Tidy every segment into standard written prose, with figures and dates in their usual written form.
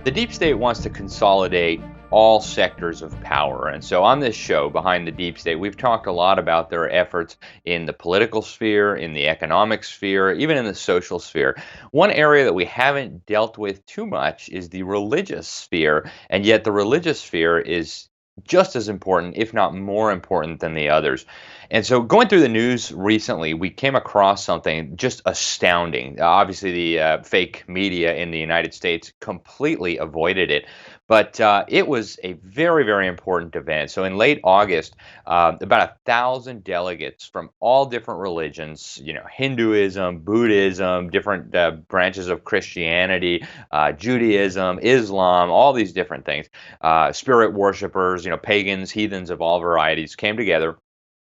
The deep state wants to consolidate all sectors of power. And so on this show, Behind the Deep State, we've talked a lot about their efforts in the political sphere, in the economic sphere, even in the social sphere. One area that we haven't dealt with too much is the religious sphere. And yet the religious sphere is just as important, if not more important than the others. And so, going through the news recently, we came across something just astounding. Obviously, the fake media in the United States completely avoided it, but it was a very, very important event. So, in late August, about 1,000 delegates from all different religions, Hinduism, Buddhism, different branches of Christianity, Judaism, Islam, all these different things, spirit worshippers, pagans, heathens of all varieties, came together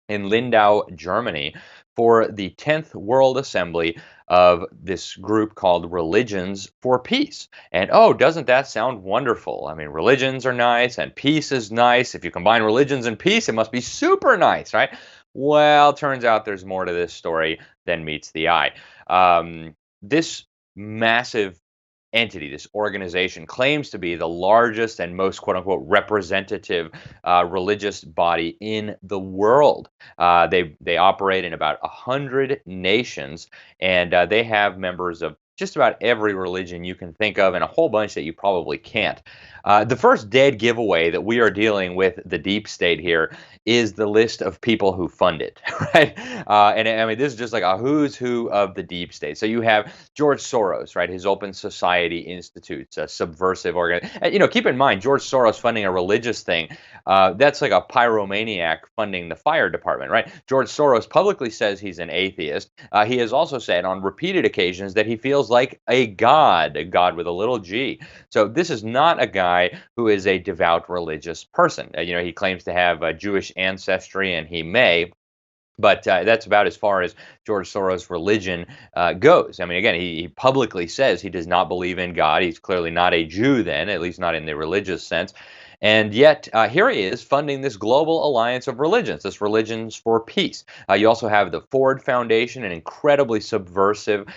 in Lindau, Germany, for the 10th World Assembly of this group called Religions for Peace. And oh, doesn't that sound wonderful? I mean, religions are nice and peace is nice. If you combine religions and peace, it must be super nice, right? Well, turns out there's more to this story than meets the eye. This massive entity, this organization, claims to be the largest and most quote unquote representative religious body in the world. They operate in about 100 nations, and they have members of just about every religion you can think of, and a whole bunch that you probably can't. The first dead giveaway that we are dealing with the deep state here is the list of people who fund it, right? And I mean, this is just like a who's who of the deep state. So you have George Soros, right? His Open Society Institute's a subversive organ. Keep in mind, George Soros funding a religious thing, that's like a pyromaniac funding the fire department, right? George Soros publicly says he's an atheist. He has also said on repeated occasions that he feels like a god with a little g. So this is not a guy who is a devout religious person. He claims to have Jewish ancestry, and he may. But that's about as far as George Soros' religion goes. I mean, again, he publicly says he does not believe in God. He's clearly not a Jew then, at least not in the religious sense. And yet, here he is funding this global alliance of religions, this Religions for Peace. You also have the Ford Foundation, an incredibly subversive,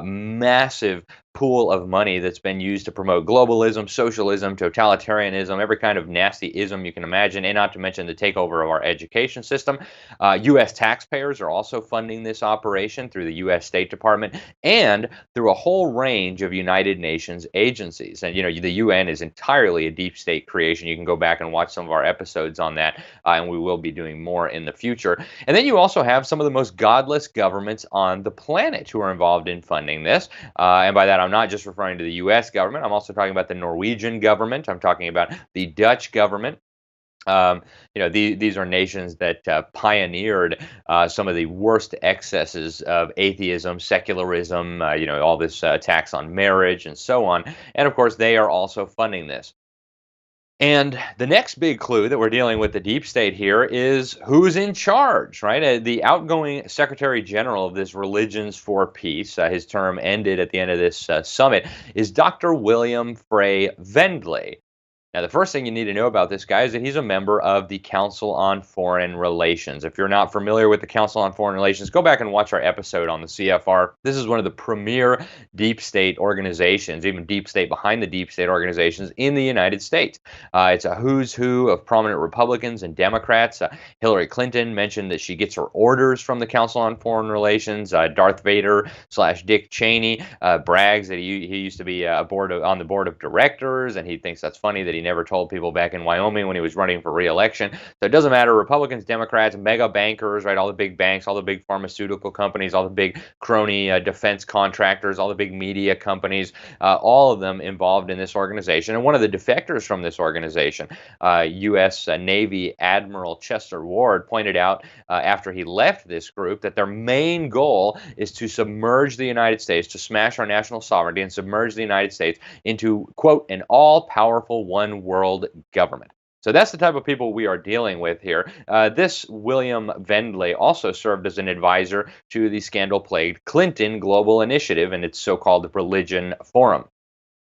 massive pool of money that's been used to promote globalism, socialism, totalitarianism, every kind of nasty ism you can imagine, and not to mention the takeover of our education system. U.S. taxpayers are also funding this operation through the U.S. State Department and through a whole range of United Nations agencies. And, the UN is entirely a deep state creation. You can go back and watch some of our episodes on that, and we will be doing more in the future. And then you also have some of the most godless governments on the planet who are involved in funding this. And by that, I'm not just referring to the U.S. government. I'm also talking about the Norwegian government. I'm talking about the Dutch government. These are nations that pioneered some of the worst excesses of atheism, secularism, all this attacks on marriage and so on. And of course, they are also funding this. And the next big clue that we're dealing with the deep state here is who's in charge, right? The outgoing Secretary General of this Religions for Peace, his term ended at the end of this summit, is Dr. William Frey Vendley. Now, the first thing you need to know about this guy is that he's a member of the Council on Foreign Relations. If you're not familiar with the Council on Foreign Relations, go back and watch our episode on the CFR. This is one of the premier deep state organizations, even deep state behind the deep state organizations in the United States. It's a who's who of prominent Republicans and Democrats. Hillary Clinton mentioned that she gets her orders from the Council on Foreign Relations. Darth Vader / Dick Cheney brags that he used to be on the board of directors, and he thinks that's funny that he never told people back in Wyoming when he was running for re-election. So it doesn't matter, Republicans, Democrats, mega bankers, right? All the big banks, all the big pharmaceutical companies, all the big crony defense contractors, all the big media companies, all of them involved in this organization. And one of the defectors from this organization, U.S. Navy Admiral Chester Ward, pointed out after he left this group that their main goal is to submerge the United States, to smash our national sovereignty and submerge the United States into, quote, an all-powerful one world government. So that's the type of people we are dealing with here. This William Vendley also served as an advisor to the scandal-plagued Clinton Global Initiative and its so-called Religion Forum.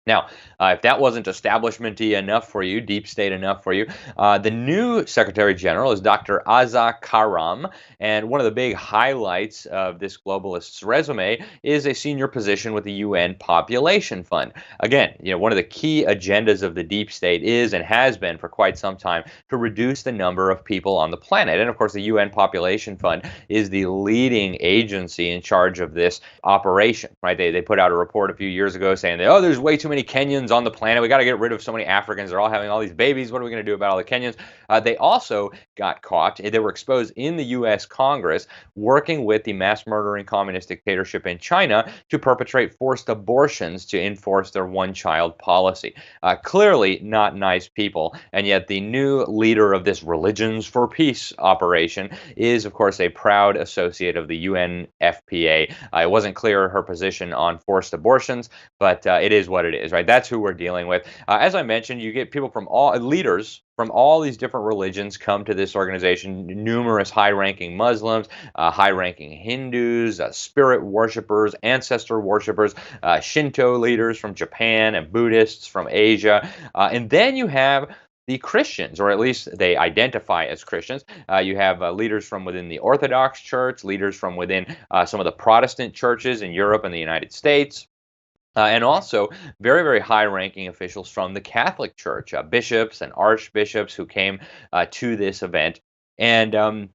Now, if that wasn't establishment-y enough for you, deep state enough for you, the new Secretary General is Dr. Azza Karam, and one of the big highlights of this globalist's resume is a senior position with the UN Population Fund. Again, one of the key agendas of the deep state is and has been for quite some time to reduce the number of people on the planet. And of course, the UN Population Fund is the leading agency in charge of this operation, right? They put out a report a few years ago saying that, oh, there's way too many Kenyans on the planet. We got to get rid of so many Africans. They're all having all these babies. What are we going to do about all the Kenyans? They also got caught. They were exposed in the U.S. Congress working with the mass murdering communist dictatorship in China to perpetrate forced abortions to enforce their one-child policy. Clearly not nice people. And yet the new leader of this Religions for Peace operation is, of course, a proud associate of the UNFPA. It wasn't clear her position on forced abortions, but it is what it is, right? That's who we're dealing with. As I mentioned, you get people from all leaders from all these different religions come to this organization. Numerous high-ranking Muslims, high-ranking Hindus, spirit worshippers, ancestor worshippers, Shinto leaders from Japan, and Buddhists from Asia. And then you have the Christians, or at least they identify as Christians. You have leaders from within the Orthodox Church, leaders from within some of the Protestant churches in Europe and the United States. And also very, very high-ranking officials from the Catholic Church, bishops and archbishops who came to this event. And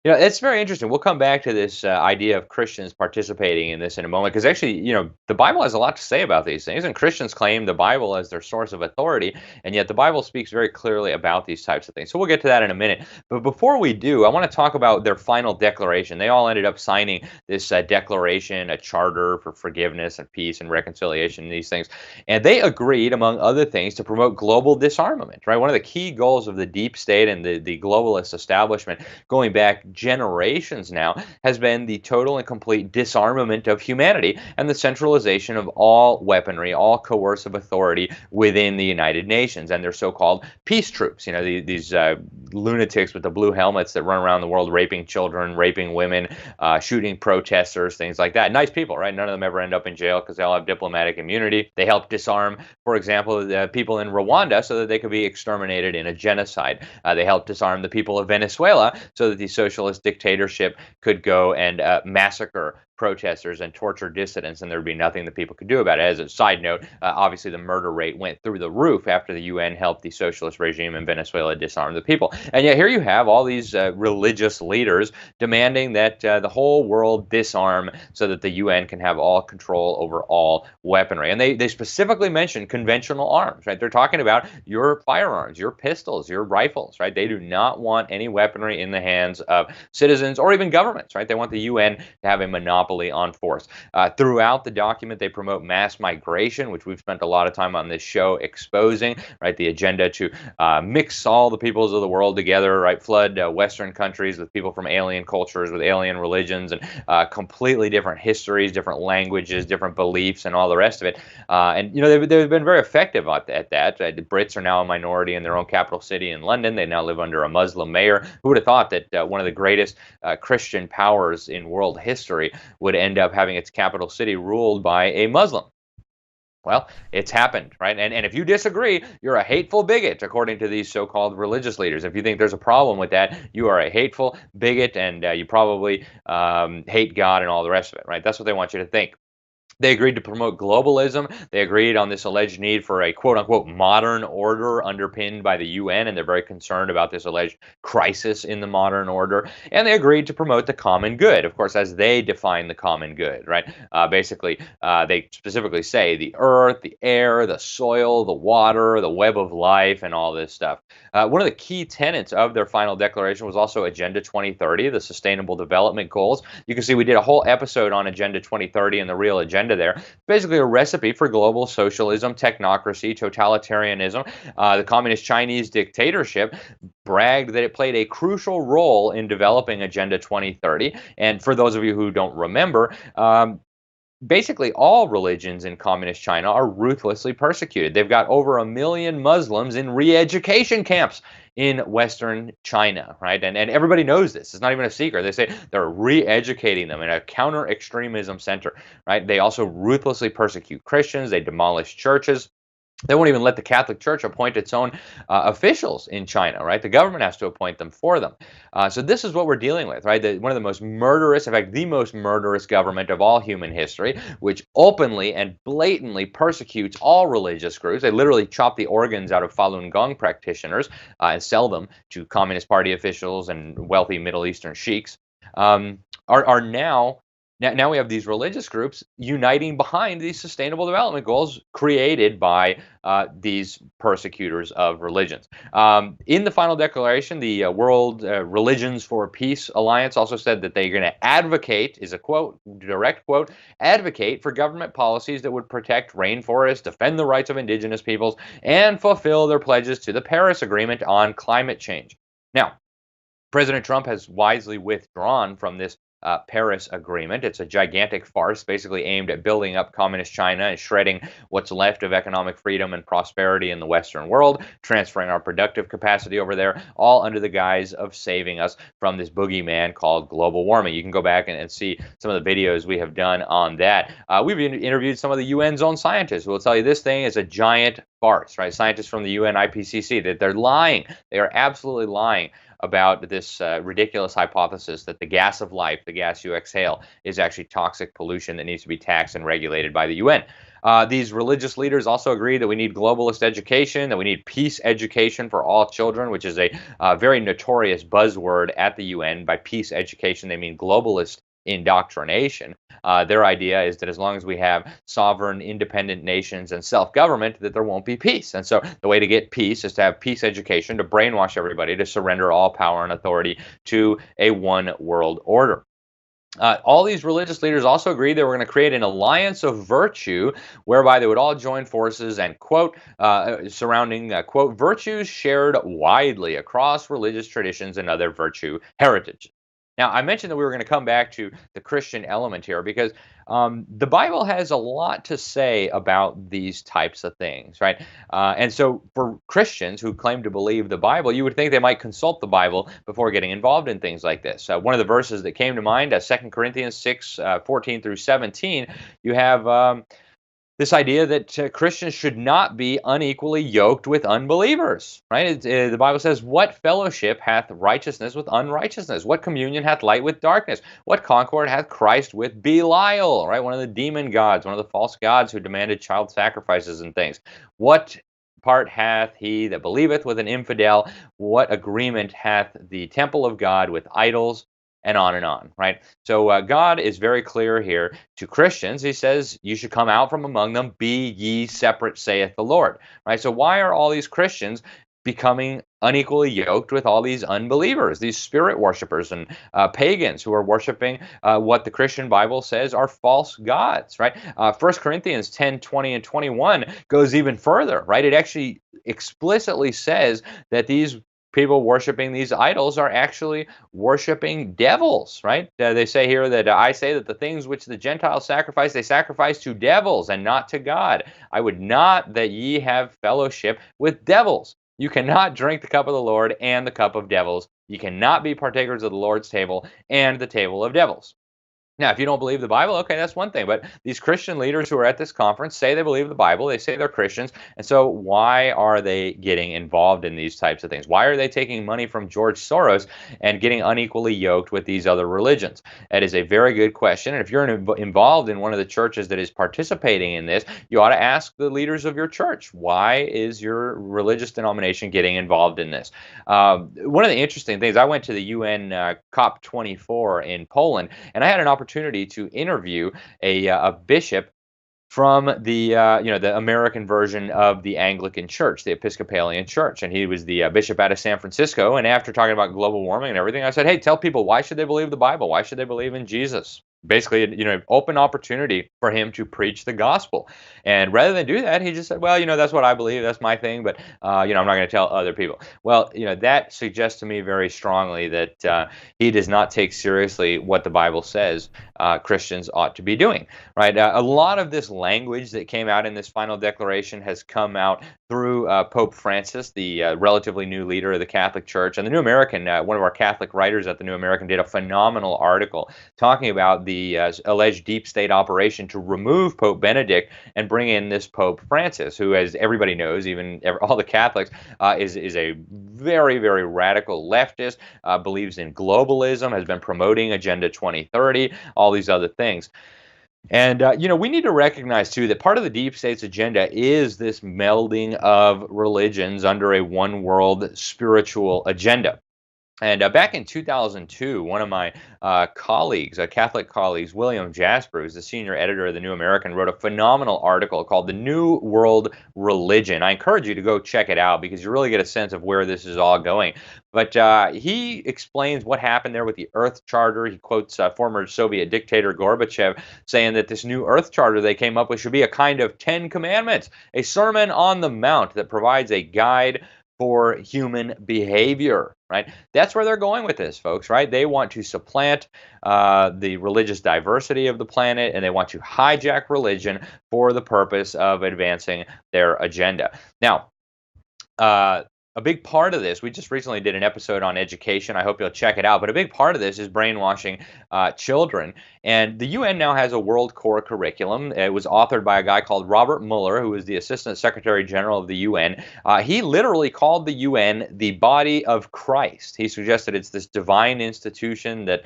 it's very interesting. We'll come back to this idea of Christians participating in this in a moment, because actually, the Bible has a lot to say about these things, and Christians claim the Bible as their source of authority, and yet the Bible speaks very clearly about these types of things. So we'll get to that in a minute. But before we do, I want to talk about their final declaration. They all ended up signing this declaration, a charter for forgiveness and peace and reconciliation, and these things. And they agreed, among other things, to promote global disarmament, right? One of the key goals of the deep state and the globalist establishment going back generations now has been the total and complete disarmament of humanity and the centralization of all weaponry, all coercive authority within the United Nations and their so-called peace troops. These lunatics with the blue helmets that run around the world raping children, raping women, shooting protesters, things like that. Nice people, right? None of them ever end up in jail because they all have diplomatic immunity. They help disarm, for example, the people in Rwanda so that they could be exterminated in a genocide. They helped disarm the people of Venezuela so that the socialist dictatorship could go and massacre protesters and torture dissidents, and there'd be nothing that people could do about it. As a side note, obviously the murder rate went through the roof after the UN helped the socialist regime in Venezuela disarm the people. And yet here you have all these religious leaders demanding that the whole world disarm so that the UN can have all control over all weaponry. And they specifically mention conventional arms, right? They're talking about your firearms, your pistols, your rifles, right? They do not want any weaponry in the hands of citizens or even governments, right? They want the UN to have a monopoly on force. Throughout the document, they promote mass migration, which we've spent a lot of time on this show exposing, right? The agenda to mix all the peoples of the world together, right? Flood Western countries with people from alien cultures, with alien religions, and completely different histories, different languages, different beliefs, and all the rest of it. And they've been very effective at that. The Brits are now a minority in their own capital city in London. They now live under a Muslim mayor. Who would have thought that one of the greatest Christian powers in world history would end up having its capital city ruled by a Muslim? Well, it's happened, right? And if you disagree, you're a hateful bigot, according to these so-called religious leaders. If you think there's a problem with that, you are a hateful bigot, and you probably hate God and all the rest of it, right? That's what they want you to think. They agreed to promote globalism. They agreed on this alleged need for a quote-unquote modern order underpinned by the UN, and they're very concerned about this alleged crisis in the modern order. And they agreed to promote the common good, of course, as they define the common good, right? Basically, they specifically say the earth, the air, the soil, the water, the web of life, and all this stuff. One of the key tenets of their final declaration was also Agenda 2030, the Sustainable Development Goals. You can see we did a whole episode on Agenda 2030 and the real agenda there. Basically a recipe for global socialism, technocracy, totalitarianism. The communist Chinese dictatorship bragged that it played a crucial role in developing Agenda 2030. And for those of you who don't remember, basically all religions in communist China are ruthlessly persecuted. They've got over 1 million Muslims in re-education camps in Western China, right? And everybody knows this. It's not even a secret. They say they're re-educating them in a counter-extremism center, right? They also ruthlessly persecute Christians. They demolish churches. They won't even let the Catholic Church appoint its own officials in China, right? The government has to appoint them for them. So this is what we're dealing with, right? One of the most murderous, in fact, the most murderous government of all human history, which openly and blatantly persecutes all religious groups. They literally chop the organs out of Falun Gong practitioners and sell them to Communist Party officials and wealthy Middle Eastern sheiks. Are now we have these religious groups uniting behind these sustainable development goals created by these persecutors of religions. In the final declaration, the World Religions for Peace Alliance also said that they're going to advocate, is a quote, direct quote, advocate for government policies that would protect rainforests, defend the rights of indigenous peoples, and fulfill their pledges to the Paris Agreement on climate change. Now, President Trump has wisely withdrawn from this Paris Agreement. It's a gigantic farce, basically aimed at building up communist China and shredding what's left of economic freedom and prosperity in the Western world, transferring our productive capacity over there, all under the guise of saving us from this boogeyman called global warming. You can go back and see some of the videos we have done on that. We've interviewed some of the UN's own scientists who will tell you this thing is a giant farce, right? Scientists from the UN IPCC, that they're lying. They are absolutely lying about this ridiculous hypothesis that the gas of life, the gas you exhale, is actually toxic pollution that needs to be taxed and regulated by the UN. These religious leaders also agree that we need globalist education, that we need peace education for all children, which is a very notorious buzzword at the UN. By peace education, they mean globalist indoctrination. Their idea is that as long as we have sovereign, independent nations and self-government, that there won't be peace. And so the way to get peace is to have peace education, to brainwash everybody, to surrender all power and authority to a one world order. All these religious leaders also agreed they were going to create an alliance of virtue whereby they would all join forces and, quote, surrounding, quote, virtues shared widely across religious traditions and other virtue heritages. Now, I mentioned that we were going to come back to the Christian element here because the Bible has a lot to say about these types of things, right? And so for Christians who claim to believe the Bible, you would think they might consult the Bible before getting involved in things like this. One of the verses that came to mind, 2 Corinthians 6, 14 through 17, you have this idea that Christians should not be unequally yoked with unbelievers, right? The Bible says, what fellowship hath righteousness with unrighteousness? What communion hath light with darkness? What concord hath Christ with Belial, right? One of the demon gods, one of the false gods who demanded child sacrifices and things. What part hath he that believeth with an infidel? What agreement hath the temple of God with idols? And on, right? So God is very clear here to Christians. He says, you should come out from among them, be ye separate, saith the Lord, right? So why are all these Christians becoming unequally yoked with all these unbelievers, these spirit worshipers and pagans who are worshiping what the Christian Bible says are false gods, right? 1 Corinthians 10, 20, and 21 goes even further, right? It actually explicitly says that these people worshiping these idols are actually worshiping devils, right? They say here that I say that the things which the Gentiles sacrifice, they sacrifice to devils and not to God. I would not that ye have fellowship with devils. You cannot drink the cup of the Lord and the cup of devils. You cannot be partakers of the Lord's table and the table of devils. Now, if you don't believe the Bible, okay, that's one thing. But these Christian leaders who are at this conference say they believe the Bible. They say they're Christians. And so why are they getting involved in these types of things? Why are they taking money from George Soros and getting unequally yoked with these other religions? That is a very good question. And if you're involved in one of the churches that is participating in this, you ought to ask the leaders of your church, why is your religious denomination getting involved in this? One of the interesting things, I went to the UN COP24 in Poland, and I had an opportunity to interview a bishop from the the American version of the Anglican Church, the Episcopalian Church, and he was the bishop out of San Francisco. And after talking about global warming and everything, I said, "Hey, tell people, why should they believe the Bible? Why should they believe in Jesus?" basically, open opportunity for him to preach the gospel. And rather than do that, he just said, well, that's what I believe. That's my thing. But, I'm not going to tell other people. Well, that suggests to me very strongly that he does not take seriously what the Bible says Christians ought to be doing, right? A lot of this language that came out in this final declaration has come out through Pope Francis, the relatively new leader of the Catholic Church. And the New American, one of our Catholic writers at the New American, did a phenomenal article talking about the alleged deep state operation to remove Pope Benedict and bring in this Pope Francis, who, as everybody knows, even all the Catholics, is a very, very radical leftist, believes in globalism, has been promoting Agenda 2030, all these other things. And, we need to recognize, too, that part of the deep state's agenda is this melding of religions under a one world spiritual agenda. And back in 2002, one of my colleagues, Catholic colleagues, William Jasper, who's the senior editor of the New American, wrote a phenomenal article called "The New World Religion." I encourage you to go check it out because you really get a sense of where this is all going. But he explains what happened there with the Earth Charter. He quotes former Soviet dictator Gorbachev saying that this new Earth Charter they came up with should be a kind of 10 Commandments, a Sermon on the Mount that provides a guide for human behavior, right? That's where they're going with this, folks, right? They want to supplant the religious diversity of the planet, and they want to hijack religion for the purpose of advancing their agenda. Now, a big part of this, we just recently did an episode on education. I hope you'll check it out. But a big part of this is brainwashing children. And the UN now has a World Core curriculum. It was authored by a guy called Robert Mueller, who is the Assistant Secretary General of the UN. He literally called the UN the body of Christ. He suggested it's this divine institution that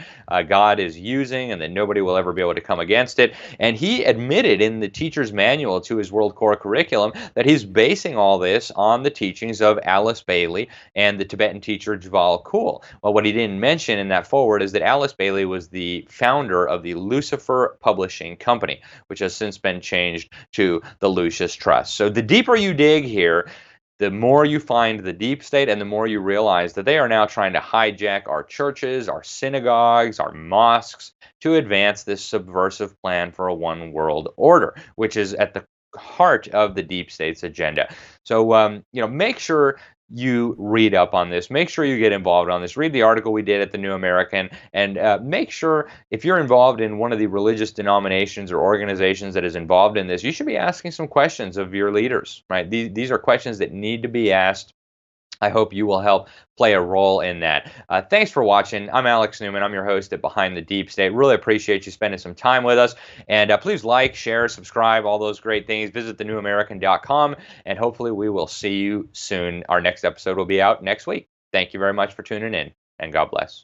God is using and that nobody will ever be able to come against it. And he admitted in the teacher's manual to his World Core curriculum that he's basing all this on the teachings of Alice Bailey and the Tibetan teacher Jabal Khul. Well, what he didn't mention in that foreword is that Alice Bailey was the founder of the Lucifer Publishing Company, which has since been changed to the Lucis Trust. So the deeper you dig here, the more you find the deep state and the more you realize that they are now trying to hijack our churches, our synagogues, our mosques to advance this subversive plan for a one world order, which is at the heart of the deep state's agenda. So, make sure you read up on this. Make sure you get involved on this. Read the article we did at the New American, and make sure if you're involved in one of the religious denominations or organizations that is involved in this, you should be asking some questions of your leaders, right? These are questions that need to be asked. I hope you will help play a role in that. Thanks for watching. I'm Alex Newman. I'm your host at Behind the Deep State. Really appreciate you spending some time with us. And please like, share, subscribe, all those great things. Visit thenewamerican.com, and hopefully we will see you soon. Our next episode will be out next week. Thank you very much for tuning in, and God bless.